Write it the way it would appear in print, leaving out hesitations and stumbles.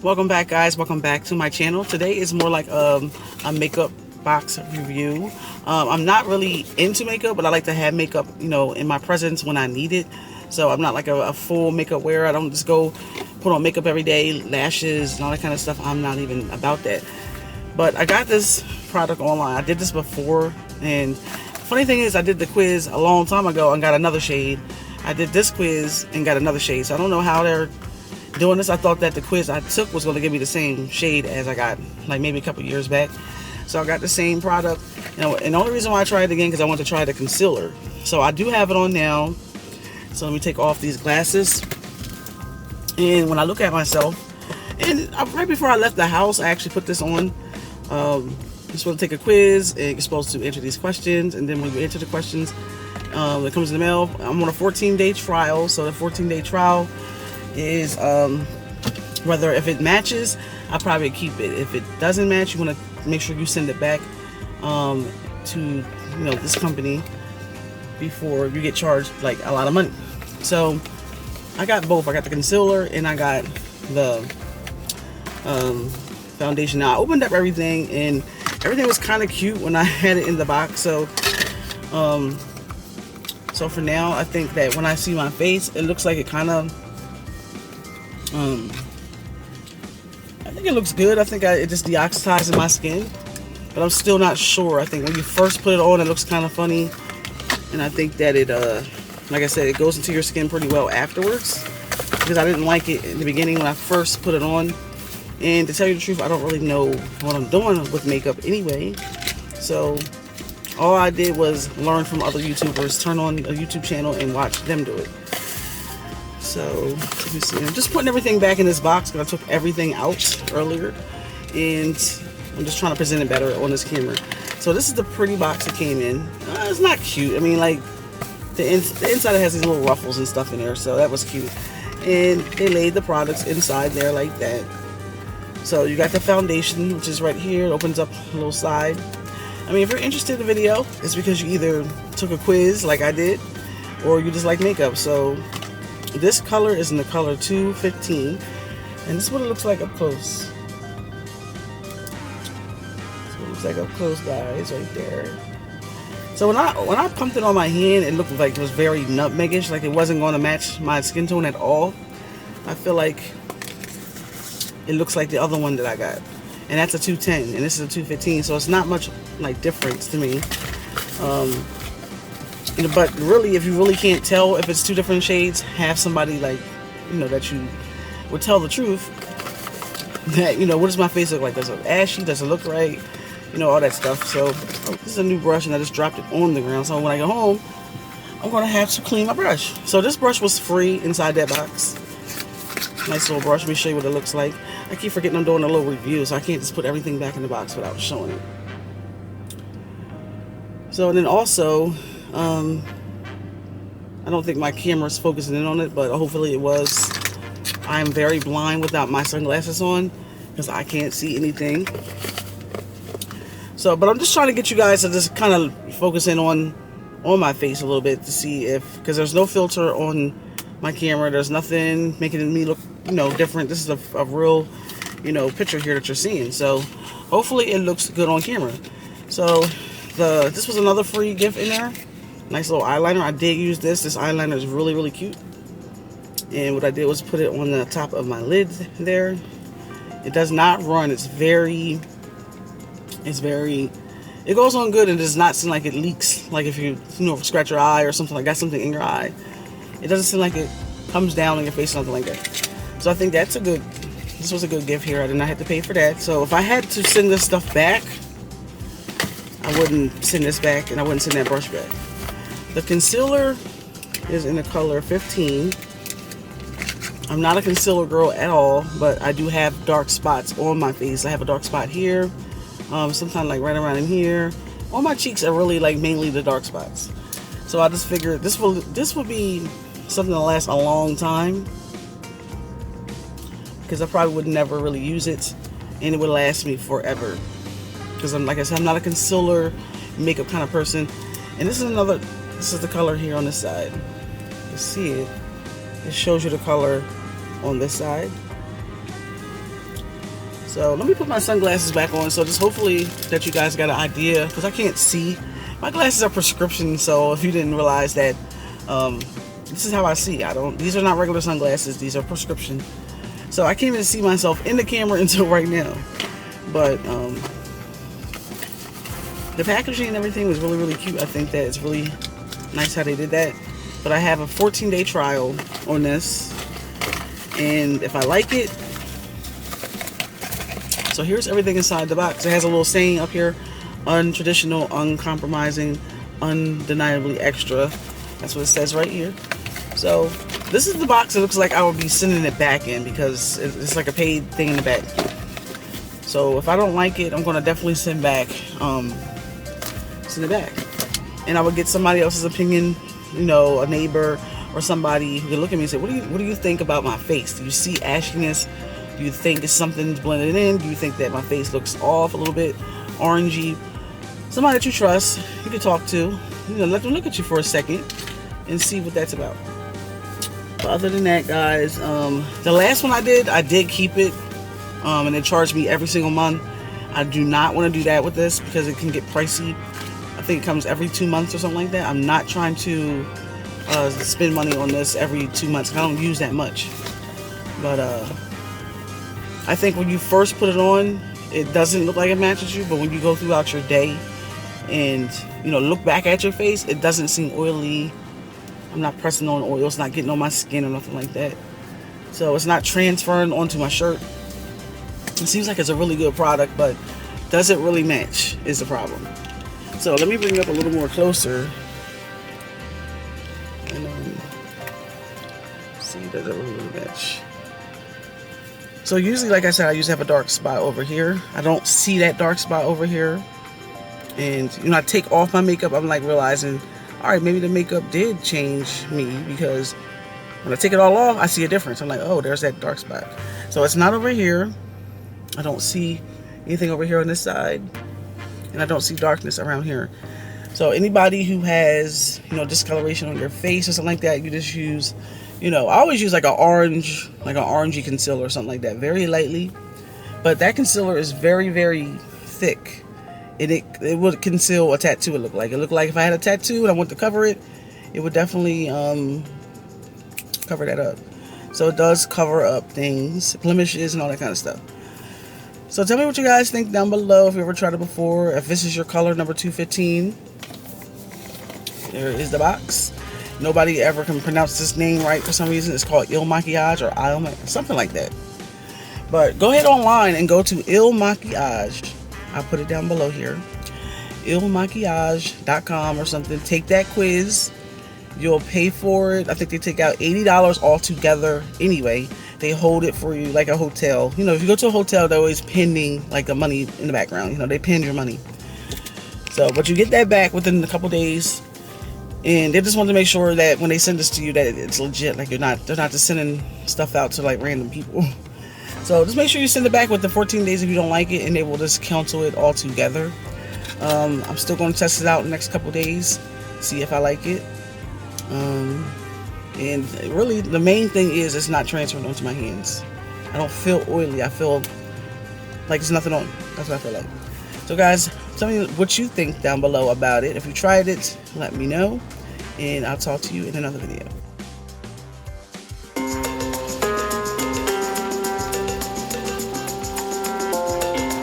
Welcome back, guys. Welcome back to my channel. Today is more like a makeup box review. I'm not really into makeup, but I like to have makeup, you know, in my presence when I need it. So I'm not like a full makeup wearer. I don't just go put on makeup every day, lashes and all that kind of stuff. I'm not even about that. But I got this product online. I did this before, and funny thing is I did the quiz a long time ago and got another shade. I did this quiz and got another shade. So I don't know how they're doing this. I thought that the quiz I took was going to give me the same shade as I got like maybe a couple years back. So I got the same product, you know, and the only reason why I tried it again because I wanted to try the concealer. So I do have it on now. So let me take off these glasses, and when I look at myself, and right before I left the house I actually put this on. You're supposed to take a quiz and you're supposed to answer these questions, and then when you answer the questions, it comes in the mail. I'm on a 14-day trial, so the 14-day trial is whether if it matches, I'll probably keep it. If it doesn't match, you want to make sure you send it back to this company before you get charged like a lot of money. So I got both. I got the concealer and I got the foundation. Now I opened up everything and everything was kind of cute when I had it in the box. So so for now, I think that when I see my face, it looks like it kind of I think it looks good. I think it just deoxidizes my skin, but I'm still not sure. I think when you first put it on, it looks kind of funny, and I think that it, like I said, it goes into your skin pretty well afterwards, because I didn't like it in the beginning when I first put it on. And to tell you the truth, I don't really know what I'm doing with makeup anyway. So all I did was learn from other YouTubers, turn on a YouTube channel and watch them do it. So let me see. I'm just putting everything back in this box because I took everything out earlier, and I'm just trying to present it better on this camera. So this is the pretty box it came in. It's not cute. I mean, like the inside, it has these little ruffles and stuff in there, so that was cute. And they laid the products inside there like that. So you got the foundation, which is right here. It opens up a little side. I mean, if you're interested in the video, it's because you either took a quiz like I did, or you just like makeup. So this color is in the color 215, and this is what it looks like up close. That's what it looks like up close, guys, right there. So when I pumped it on my hand, it looked like it was very nutmeggish, like it wasn't going to match my skin tone at all. I feel like it looks like the other one that I got, and that's a 210, and this is a 215, so it's not much like difference to me. But really, if you really can't tell if it's two different shades, have somebody like, that you would tell the truth. That, what does my face look like? Does it look ashy? Does it look right? All that stuff. So this is a new brush, and I just dropped it on the ground. So when I get home, I'm going to have to clean my brush. So this brush was free inside that box. Nice little brush. Let me show you what it looks like. I keep forgetting I'm doing a little review, so I can't just put everything back in the box without showing it. So, and then also, I don't think my camera's focusing in on it, but hopefully it was. I'm very blind without my sunglasses on because I can't see anything. So, but I'm just trying to get you guys to just kind of focus in on my face a little bit to see if, because there's no filter on my camera. There's nothing making me look, different. This is a real, picture here that you're seeing. So hopefully it looks good on camera. So this was another free gift in there. Nice little eyeliner. I did use this. This eyeliner is really, really cute. And what I did was put it on the top of my lid there. It does not run. It goes on good and does not seem like it leaks. Like if you scratch your eye or something, like got something in your eye. It doesn't seem like it comes down on your face or something like that. So I think this was a good gift here. I did not have to pay for that. So if I had to send this stuff back, I wouldn't send this back, and I wouldn't send that brush back. The concealer is in the color 15. I'm not a concealer girl at all, but I do have dark spots on my face. I have a dark spot here, sometimes like right around in here. On my cheeks are really like mainly the dark spots. So I just figured this will be something that'll last a long time, because I probably would never really use it, and it would last me forever. Because like I said, I'm not a concealer makeup kind of person. And this is the color here on this side. You see it. It shows you the color on this side. So let me put my sunglasses back on, so just hopefully that you guys got an idea, because I can't see. My glasses are prescription, so if you didn't realize that, this is how I see. These are not regular sunglasses, these are prescription. So I can't even see myself in the camera until right now. But the packaging and everything was really, really cute. I think that it's really nice how they did that. But I have a 14-day trial on this, and if I like it, so here's everything inside the box. It has a little saying up here: untraditional, uncompromising, undeniably extra. That's what it says right here. So this is the box it looks like I would be sending it back in, because it's like a paid thing in the back. So if I don't like it, I'm gonna definitely send it back. And I would get somebody else's opinion, you know, a neighbor or somebody who could look at me and say, what do you think about my face? Do you see ashiness? Do you think it's something's blended in? Do you think that my face looks off a little bit, orangey? Somebody that you trust, you can talk to, you know, let them look at you for a second and see what that's about. But other than that, guys, the last one I did keep it, and it charged me every single month. I do not want to do that with this, because it can get pricey. I think it comes every 2 months or something like that. I'm not trying to spend money on this every 2 months. I don't use that much. But I think when you first put it on, it doesn't look like it matches you. But when you go throughout your day and, you know, look back at your face, it doesn't seem oily. I'm not pressing on oil. It's not getting on my skin or nothing like that. So it's not transferring onto my shirt. It seems like it's a really good product, but does it really match is the problem. So let me bring it up a little more closer. And see, does it really match? So usually, like I said, I usually have a dark spot over here. I don't see that dark spot over here. And, you know, I take off my makeup, I'm like realizing, all right, maybe the makeup did change me, because when I take it all off, I see a difference. I'm like, oh, there's that dark spot. So it's not over here. I don't see anything over here on this side. And I don't see darkness around here. So anybody who has, you know, discoloration on your face or something like that, you just use, you know, I always use like an orangey concealer or something like that, very lightly. But that concealer is very, very thick. And it would conceal a tattoo. It looked like if I had a tattoo and I wanted to cover it, it would definitely cover that up. So it does cover up things, blemishes and all that kind of stuff. So tell me what you guys think down below, if you ever tried it before, if this is your color number 215. There is the box. Nobody ever can pronounce this name right for some reason. It's called Makiage or something like that. But go ahead online and go to Makiage. I'll put it down below here. Makiage.com or something. Take that quiz. You'll pay for it. I think they take out $80 altogether anyway. They hold it for you like a hotel. You know, if you go to a hotel, they're always pinning like the money in the background. You know, they pin your money. So, but you get that back within a couple days. And they just want to make sure that when they send this to you, that it's legit. Like they're not just sending stuff out to like random people. So just make sure you send it back within 14 days if you don't like it, and they will just cancel it all together. I'm still going to test it out in the next couple days, see if I like it. And really, the main thing is it's not transferring onto my hands. I don't feel oily. I feel like there's nothing on. That's what I feel like. So guys, tell me what you think down below about it. If you tried it, let me know. And I'll talk to you in another video.